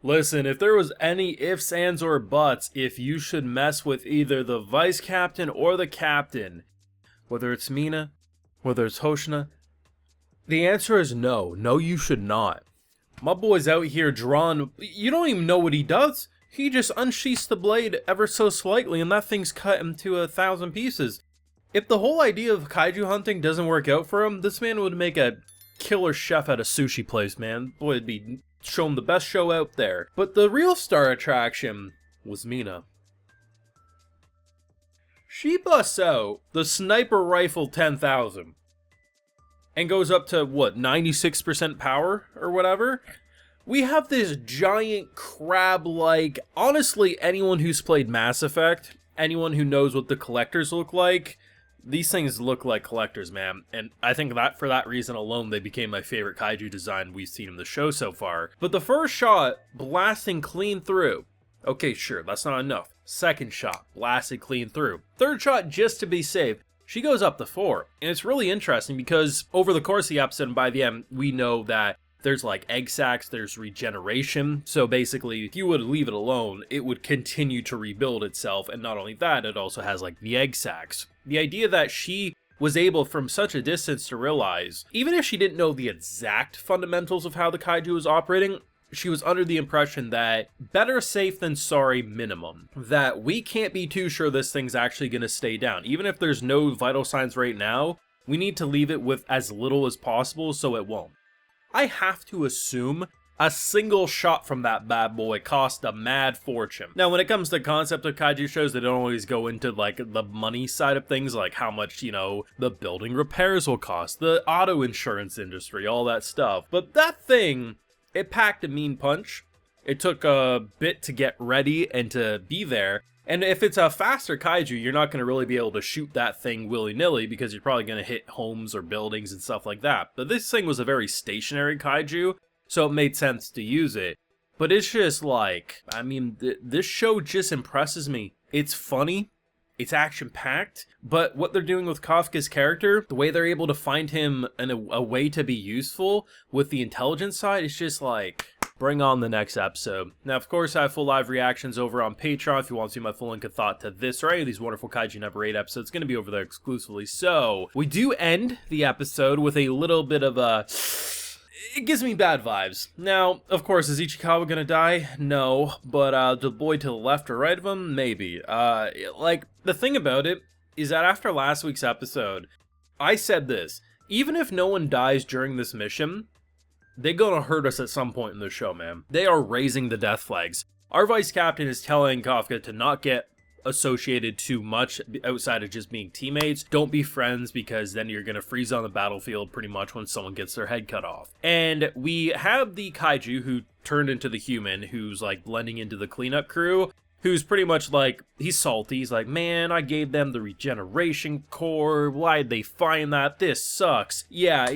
Listen, if there was any ifs, ands, or buts, if you should mess with either the vice captain or the captain, whether it's Mina, whether it's Hoshina, the answer is no. No, you should not. My boy's out here drawing. You don't even know what he does. He just unsheaths the blade ever so slightly, and that thing's cut him to 1,000 pieces. If the whole idea of kaiju hunting doesn't work out for him, this man would make a killer chef at a sushi place, man. Boy, it'd be show him the best show out there. But the real star attraction was Mina. She busts out the sniper rifle 10,000 and goes up to, what, 96% power or whatever? We have this giant crab-like, honestly, anyone who's played Mass Effect, anyone who knows what the collectors look like, these things look like collectors, man. And I think that for that reason alone, they became my favorite kaiju design we've seen in the show so far. But the first shot, blasting clean through. Okay, sure, that's not enough. Second shot, blasted clean through. Third shot, just to be safe. She goes up to 4. And it's really interesting because over the course of the episode and by the end, we know that there's like egg sacs, there's regeneration. So basically, if you would leave it alone, it would continue to rebuild itself. And not only that, it also has like the egg sacs. The idea that she was able from such a distance to realize, even if she didn't know the exact fundamentals of how the kaiju was operating, she was under the impression that better safe than sorry minimum. That we can't be too sure this thing's actually going to stay down. Even if there's no vital signs right now, we need to leave it with as little as possible so it won't. I have to assume a single shot from that bad boy cost a mad fortune. Now, when it comes to the concept of kaiju shows, they don't always go into like the money side of things, like how much, you know, the building repairs will cost, the auto insurance industry, all that stuff. But that thing, it packed a mean punch. It took a bit to get ready and to be there. And if it's a faster kaiju, you're not going to really be able to shoot that thing willy-nilly because you're probably going to hit homes or buildings and stuff like that. But this thing was a very stationary kaiju, so it made sense to use it. But it's just like, I mean, this show just impresses me. It's funny, it's action-packed, but what they're doing with Kafka's character, the way they're able to find him in a way to be useful with the intelligence side, is just like, bring on the next episode. Now, of course, I have full live reactions over on Patreon if you want to see my full link of thought to this or any of these wonderful Kaiju Number 8 episodes. It's going to be over there exclusively. So, we do end the episode with a little bit of a... It gives me bad vibes. Now, of course, is Ichikawa gonna die? No. But, the boy to the left or right of him? Maybe. Like, the thing about it is that after last week's episode, I said this. Even if no one dies during this mission, they're gonna hurt us at some point in the show, man. They are raising the death flags. Our vice captain is telling Kafka to not get associated too much outside of just being teammates. Don't be friends because then you're gonna freeze on the battlefield pretty much when someone gets their head cut off. And we have the kaiju who turned into the human who's like blending into the cleanup crew, who's pretty much like, he's salty. He's like, man, I gave them the regeneration core. Why'd they find that? This sucks. Yeah,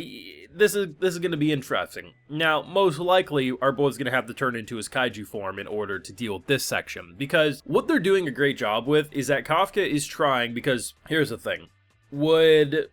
this is going to be interesting. Now, most likely, our boy's going to have to turn into his kaiju form in order to deal with this section. Because what they're doing a great job with is that Kafka is trying, because here's the thing. Would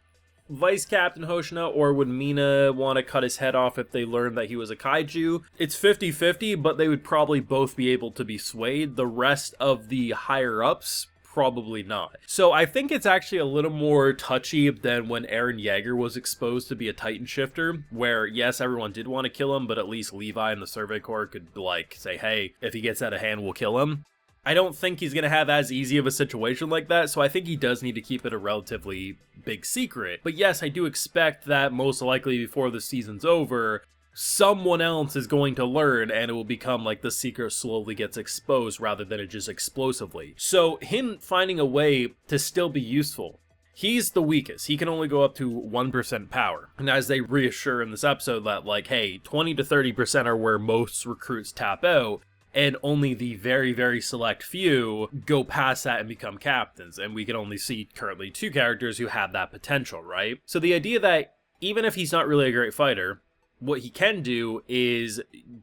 Vice Captain Hoshina or would Mina want to cut his head off if they learned that he was a kaiju? It's 50-50, but they would probably both be able to be swayed. The rest of the higher-ups, probably not. So I think it's actually a little more touchy than when Eren Yeager was exposed to be a Titan shifter, where yes, everyone did want to kill him, but at least Levi and the Survey Corps could like say, hey, if he gets out of hand, we'll kill him. I don't think he's going to have as easy of a situation like that, so I think he does need to keep it a relatively big secret. But yes, I do expect that most likely before the season's over, someone else is going to learn and it will become like the secret slowly gets exposed rather than it just explosively. So him finding a way to still be useful. He's the weakest. He can only go up to 1% power. And as they reassure in this episode that like, hey, 20 to 30% are where most recruits tap out, and only the very, very select few go past that and become captains. And we can only see currently 2 characters who have that potential, right? So the idea that even if he's not really a great fighter, what he can do is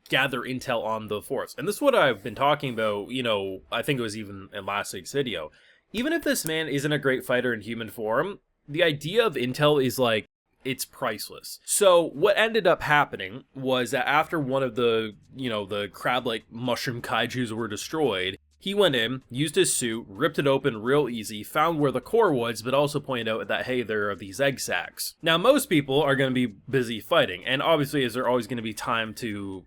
gather intel on the Force. And this is what I've been talking about, you know, I think it was even in last week's video. Even if this man isn't a great fighter in human form, the idea of intel is like it's priceless. So what ended up happening was that after one of the, the crab-like mushroom kaijus were destroyed, he went in, used his suit, ripped it open real easy, found where the core was, but also pointed out that, hey, there are these egg sacs. Now, most people are going to be busy fighting, and obviously is there always going to be time to,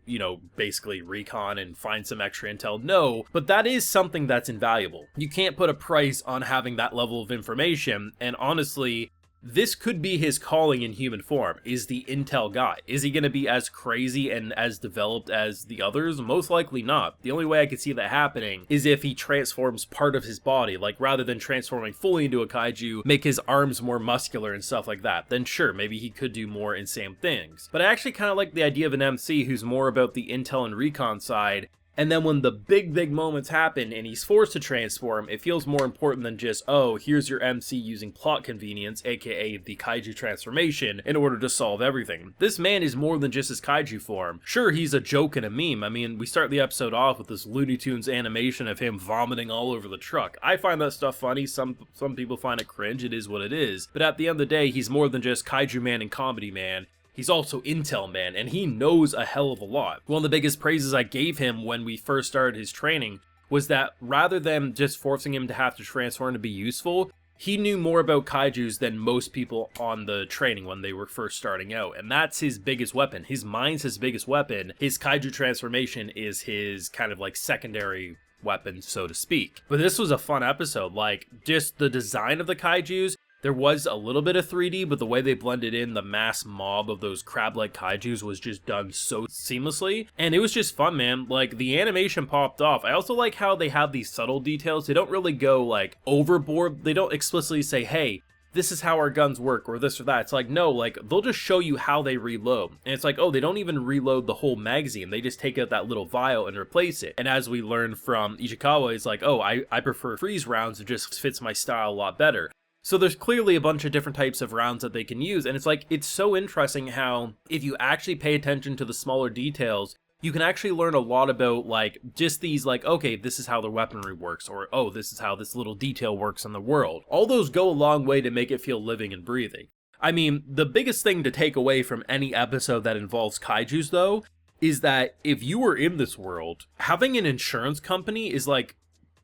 basically recon and find some extra intel? No, but that is something that's invaluable. You can't put a price on having that level of information, and honestly, this could be his calling in human form, is the intel guy. Is he going to be as crazy and as developed as the others? Most likely not. The only way I could see that happening is if he transforms part of his body, like rather than transforming fully into a kaiju, make his arms more muscular and stuff like that. Then sure, maybe he could do more insane things. But I actually kind of like the idea of an MC who's more about the intel and recon side. And then when the big moments happen and he's forced to transform, it feels more important than just, oh, here's your MC using plot convenience, aka the kaiju transformation, in order to solve everything. This man is more than just his kaiju form. Sure, he's a joke and a meme. I mean, we start the episode off with this Looney Tunes animation of him vomiting all over the truck. I find that stuff funny. Some people find it cringe. It is what it is. But at the end of the day, he's more than just kaiju man and comedy man. He's also Intel Man, and he knows a hell of a lot. One of the biggest praises I gave him when we first started his training was that rather than just forcing him to have to transform to be useful, he knew more about kaijus than most people on the training when they were first starting out. And that's his biggest weapon. His mind's his biggest weapon. His kaiju transformation is his kind of like secondary weapon, so to speak. But this was a fun episode. Like, just the design of the kaijus. There was a little bit of 3D, but the way they blended in the mass mob of those crab-like kaijus was just done so seamlessly. And it was just fun, man. Like, the animation popped off. I also like how they have these subtle details. They don't really go, like, overboard. They don't explicitly say, hey, this is how our guns work, or this or that. It's like, no, like, they'll just show you how they reload. And it's like, oh, they don't even reload the whole magazine. They just take out that little vial and replace it. And as we learned from Ichikawa, it's like, oh, I prefer freeze rounds. It just fits my style a lot better. So there's clearly a bunch of different types of rounds that they can use, and it's like, it's so interesting how, if you actually pay attention to the smaller details, you can actually learn a lot about, like, just these, like, okay, this is how their weaponry works, or, oh, this is how this little detail works in the world. All those go a long way to make it feel living and breathing. I mean, the biggest thing to take away from any episode that involves kaijus, though, is that if you were in this world, having an insurance company is, like,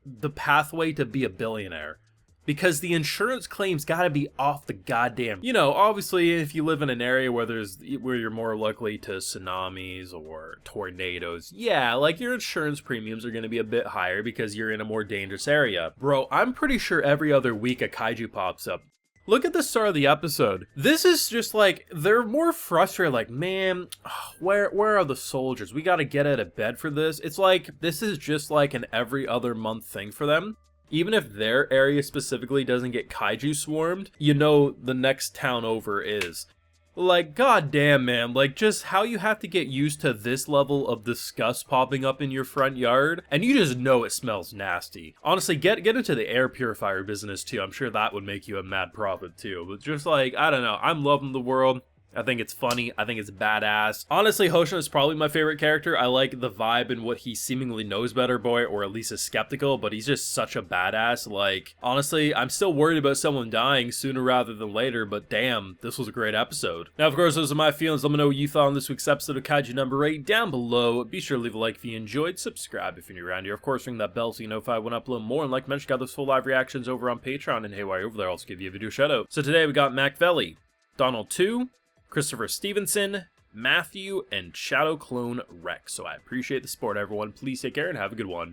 the pathway to be a billionaire. Because the insurance claims gotta be off the goddamn... obviously, if you live in an area where you're more likely to tsunamis or tornadoes, yeah, like, your insurance premiums are gonna be a bit higher because you're in a more dangerous area. Bro, I'm pretty sure every other week a kaiju pops up. Look at the start of the episode. This is just like, they're more frustrated, like, man, where are the soldiers? We gotta get out of bed for this. It's like, this is just like an every other month thing for them. Even if their area specifically doesn't get kaiju swarmed, the next town over is. Like, goddamn, man, like, just how you have to get used to this level of disgust popping up in your front yard, and you just know it smells nasty. Honestly, get into the air purifier business, too. I'm sure that would make you a mad profit, too. But just like, I don't know, I'm loving the world. I think it's funny. I think it's badass. Honestly, Hoshino is probably my favorite character. I like the vibe and what he seemingly knows better, boy, or at least is skeptical, but he's just such a badass. Like, honestly, I'm still worried about someone dying sooner rather than later, but damn, this was a great episode. Now, of course, those are my feelings. Let me know what you thought on this week's episode of Kaiju number 8 down below. Be sure to leave a like if you enjoyed, subscribe if you're new around here. Of course, ring that bell so you know if I want to upload more, and like mentioned, got those full live reactions over on Patreon, and hey, while you're over there, I'll also give you a video shout out. So today we got Macvelli, Donald 2, Christopher Stevenson, Matthew, and Shadow Clone Rex. So I appreciate the support, everyone. Please take care and have a good one.